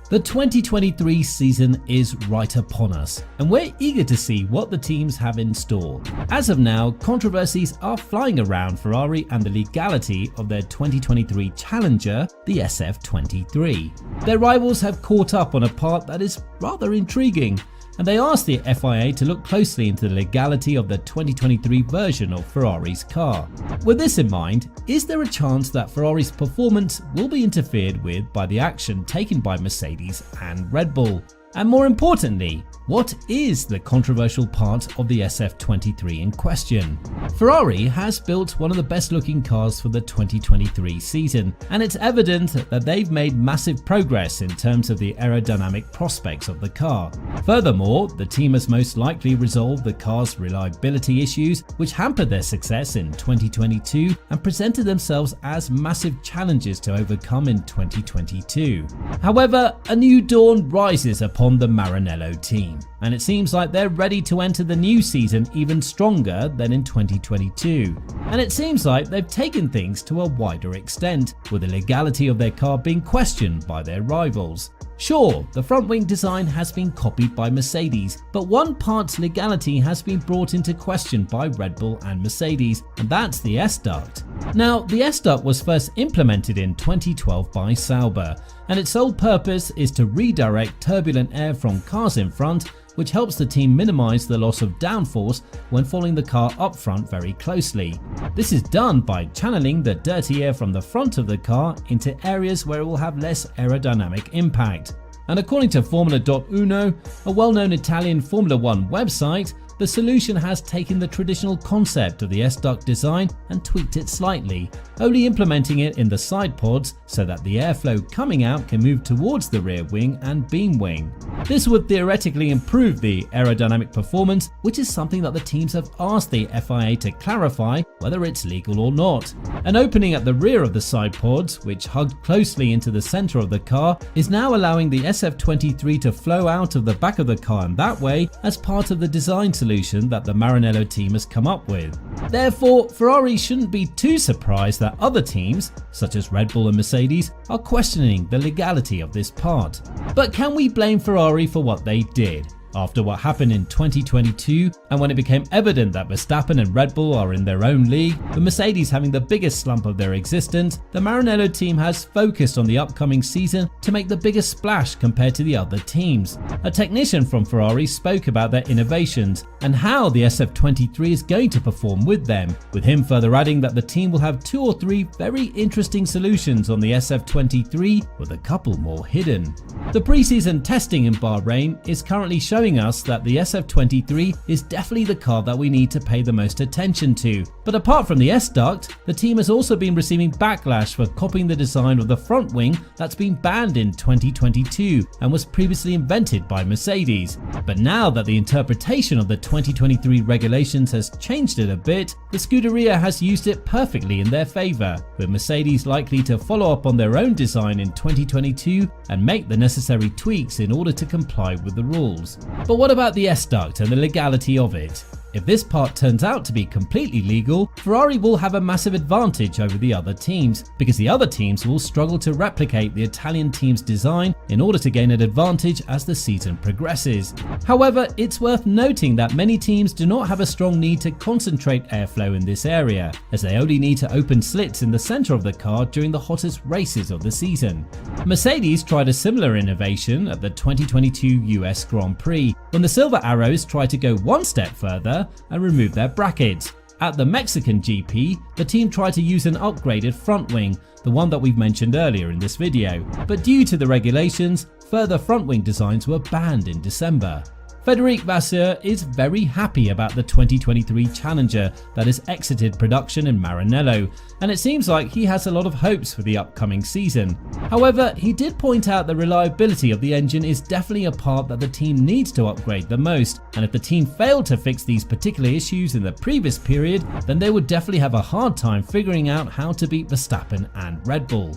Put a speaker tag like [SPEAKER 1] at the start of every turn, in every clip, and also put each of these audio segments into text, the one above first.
[SPEAKER 1] The 2023 season is right upon us, and we're eager to see what the teams have in store. As of now, controversies are flying around Ferrari and the legality of their 2023 challenger, the SF23. Their rivals have caught up on a part that is rather intriguing, and they asked the FIA to look closely into the legality of the 2023 version of Ferrari's car. With this in mind, is there a chance that Ferrari's performance will be interfered with by the action taken by Mercedes and Red Bull? And more importantly, what is the controversial part of the SF23 in question? Ferrari has built one of the best looking cars for the 2023 season, and it's evident that they've made massive progress in terms of the aerodynamic prospects of the car. Furthermore, the team has most likely resolved the car's reliability issues, which hampered their success in 2022 and presented themselves as massive challenges to overcome in 2022. However, a new dawn rises upon the Maranello team, and it seems like they're ready to enter the new season even stronger than in 2022. And it seems like they've taken things to a wider extent, with the legality of their car being questioned by their rivals. Sure, the front wing design has been copied by Mercedes, but one part's legality has been brought into question by Red Bull and Mercedes, and that's the S-duct. Now, the S-duct was first implemented in 2012 by Sauber, and its sole purpose is to redirect turbulent air from cars in front, which helps the team minimize the loss of downforce when following the car up front very closely. This is done by channeling the dirty air from the front of the car into areas where it will have less aerodynamic impact. And according to Formula.Uno, a well-known Italian Formula 1 website, the solution has taken the traditional concept of the S-duct design and tweaked it slightly, only implementing it in the side pods so that the airflow coming out can move towards the rear wing and beam wing. This would theoretically improve the aerodynamic performance, which is something that the teams have asked the FIA to clarify whether it's legal or not. An opening at the rear of the side pods, which hugged closely into the center of the car, is now allowing the SF23 to flow out of the back of the car in that way as part of the design solution that the Maranello team has come up with. Therefore, Ferrari shouldn't be too surprised that other teams, such as Red Bull and Mercedes, are questioning the legality of this part. But can we blame Ferrari for what they did? After what happened in 2022, and when it became evident that Verstappen and Red Bull are in their own league, with Mercedes having the biggest slump of their existence, the Maranello team has focused on the upcoming season to make the biggest splash compared to the other teams. A technician from Ferrari spoke about their innovations and how the SF23 is going to perform with them, with him further adding that the team will have 2 or 3 very interesting solutions on the SF23, with a couple more hidden. The preseason testing in Bahrain is currently showing us that the SF23 is definitely the car that we need to pay the most attention to. But apart from the S-duct, the team has also been receiving backlash for copying the design of the front wing that's been banned in 2022 and was previously invented by Mercedes. But now that the interpretation of the 2023 regulations has changed it a bit, the Scuderia has used it perfectly in their favor, with Mercedes likely to follow up on their own design in 2022 and make the necessary tweaks in order to comply with the rules. But what about the S-duct and the legality of it? If this part turns out to be completely legal, Ferrari will have a massive advantage over the other teams, because the other teams will struggle to replicate the Italian team's design in order to gain an advantage as the season progresses. However, it's worth noting that many teams do not have a strong need to concentrate airflow in this area, as they only need to open slits in the center of the car during the hottest races of the season. Mercedes tried a similar innovation at the 2022 US Grand Prix, when the Silver Arrows tried to go one step further and remove their brackets. At the Mexican GP, the team tried to use an upgraded front wing, the one that we've mentioned earlier in this video, but due to the regulations, further front wing designs were banned in December. Frédéric Vasseur is very happy about the 2023 Challenger that has exited production in Maranello, and it seems like he has a lot of hopes for the upcoming season. However, he did point out the reliability of the engine is definitely a part that the team needs to upgrade the most, and if the team failed to fix these particular issues in the previous period, then they would definitely have a hard time figuring out how to beat Verstappen and Red Bull.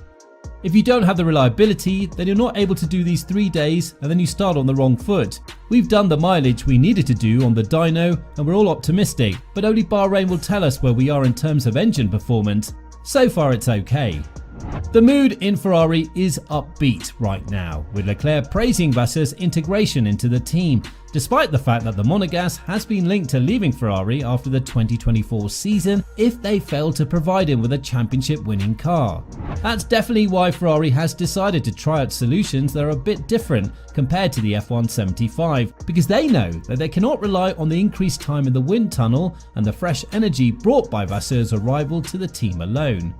[SPEAKER 1] If you don't have the reliability, then you're not able to do these 3 days and then you start on the wrong foot. We've done the mileage we needed to do on the dyno and we're all optimistic, but only Bahrain will tell us where we are in terms of engine performance. So far it's okay. The mood in Ferrari is upbeat right now, with Leclerc praising Vasseurs' integration into the team, despite the fact that the Monegasque has been linked to leaving Ferrari after the 2024 season if they fail to provide him with a championship-winning car. That's definitely why Ferrari has decided to try out solutions that are a bit different compared to the F175, because they know that they cannot rely on the increased time in the wind tunnel and the fresh energy brought by Vasseurs' arrival to the team alone.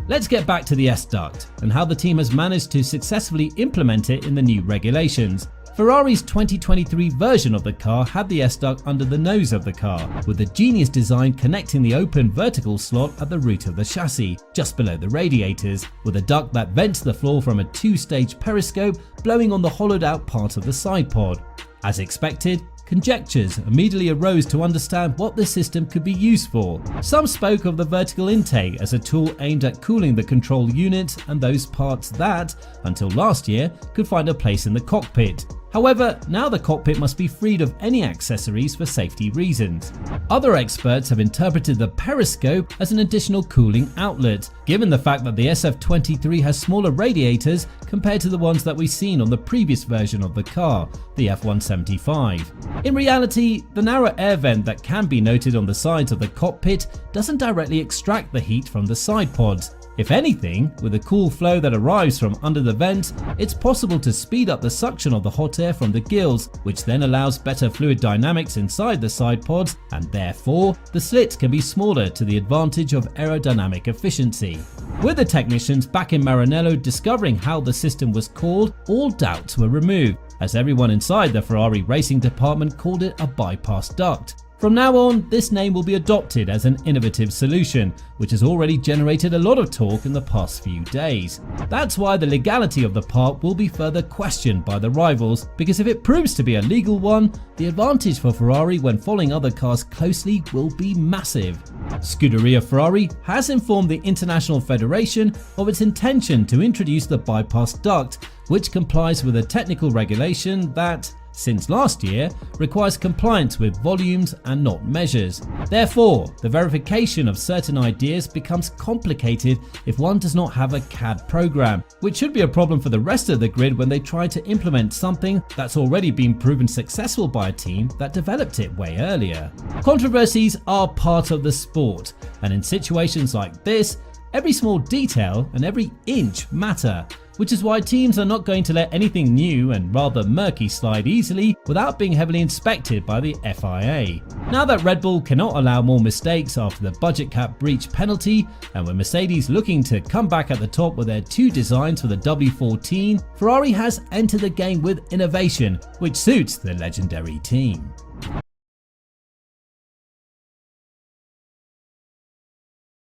[SPEAKER 1] Let's get back to the S-Duct and how the team has managed to successfully implement it in the new regulations. Ferrari's 2023 version of the car had the S-Duct under the nose of the car, with the genius design connecting the open vertical slot at the root of the chassis, just below the radiators, with a duct that vents the floor from a two-stage periscope blowing on the hollowed-out part of the side pod. As expected, conjectures immediately arose to understand what the system could be used for. Some spoke of the vertical intake as a tool aimed at cooling the control unit and those parts that, until last year, could find a place in the cockpit. However, now the cockpit must be freed of any accessories for safety reasons. Other experts have interpreted the periscope as an additional cooling outlet, given the fact that the SF23 has smaller radiators compared to the ones that we've seen on the previous version of the car, the F175. In reality, the narrow air vent that can be noted on the sides of the cockpit doesn't directly extract the heat from the side pods. If anything, with the cool flow that arrives from under the vent, it's possible to speed up the suction of the hot air from the gills, which then allows better fluid dynamics inside the side pods, and therefore, the slits can be smaller to the advantage of aerodynamic efficiency. With the technicians back in Maranello discovering how the system was called, all doubts were removed, as everyone inside the Ferrari racing department called it a bypass duct. From now on, this name will be adopted as an innovative solution, which has already generated a lot of talk in the past few days. That's why the legality of the part will be further questioned by the rivals, because if it proves to be a legal one, the advantage for Ferrari when following other cars closely will be massive. Scuderia Ferrari has informed the International Federation of its intention to introduce the bypass duct, which complies with a technical regulation that, since last year, requires compliance with volumes and not measures. Therefore, the verification of certain ideas becomes complicated if one does not have a CAD program, which should be a problem for the rest of the grid when they try to implement something that's already been proven successful by a team that developed it way earlier. Controversies are part of the sport, and in situations like this, every small detail and every inch matter, which is why teams are not going to let anything new and rather murky slide easily without being heavily inspected by the FIA. Now that Red Bull cannot allow more mistakes after the budget cap breach penalty, and with Mercedes looking to come back at the top with their two designs for the W14, Ferrari has entered the game with innovation, which suits the legendary team.